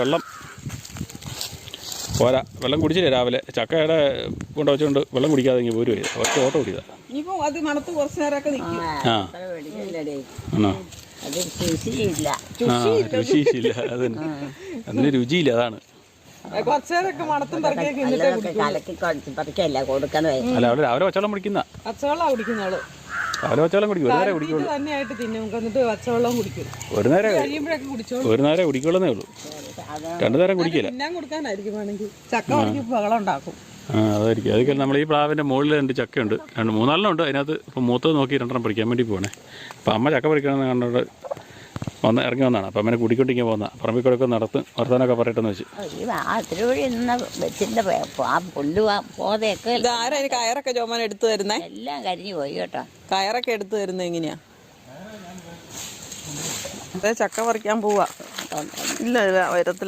വെള്ളം പോരാ. വെള്ളം കുടിച്ചില്ലേ രാവിലെ? ചക്കയുടെ കൊണ്ട് വെച്ചുകൊണ്ട് വെള്ളം കുടിക്കാതെ ഇങ്ങനെ പോരും. ഒറ്റ ഓട്ടം ഓടിയതാ. രുചിയില്ല. അതന്നെ, അതിന് രുചിയില്ല. അതാണ്. അല്ല, അവിടെ രാവിലെ പച്ചവെള്ളം കുടിക്കുന്ന രാവിലെ പച്ചവെള്ളം കുടിക്കും. ഒരു നേരം കുടിക്കുള്ളൂ. ഒരു നേരം കുടിക്കുള്ളൂ. രണ്ടു നേരം കുടിക്കില്ല. അതായിരിക്കും. അതൊക്കെ നമ്മൾ ഈ പ്ലാവിൻ്റെ മുകളിൽ 2 ചക്കയുണ്ട്. 3-4 ഉണ്ട്. അതിനകത്ത് ഇപ്പം മൂത്തത് നോക്കി 2 പറിക്കാൻ വേണ്ടി പോകണേ. അപ്പം അമ്മ ചക്ക പറിക്കണമെന്ന് കണ്ടോണ്ട് ഇറങ്ങി വന്നതാണ്. അപ്പം അമ്മനെ കൂട്ടിക്കൊണ്ടിങ്ങനെ പോകുന്ന പറമ്പിൽ കൂടെ വർത്താനൊക്കെ പറയട്ടെന്ന് വെച്ച്. കയറൊക്കെ ചോമാൻ എടുത്തു തരുന്നേ? എല്ലാം കരിഞ്ഞു പോയി കേട്ടോ. കയറൊക്കെ എടുത്തു തരുന്നത് എങ്ങനെയാ? ചക്ക പറിക്കാൻ പോവാ. ഇല്ല, വരത്തില്ല.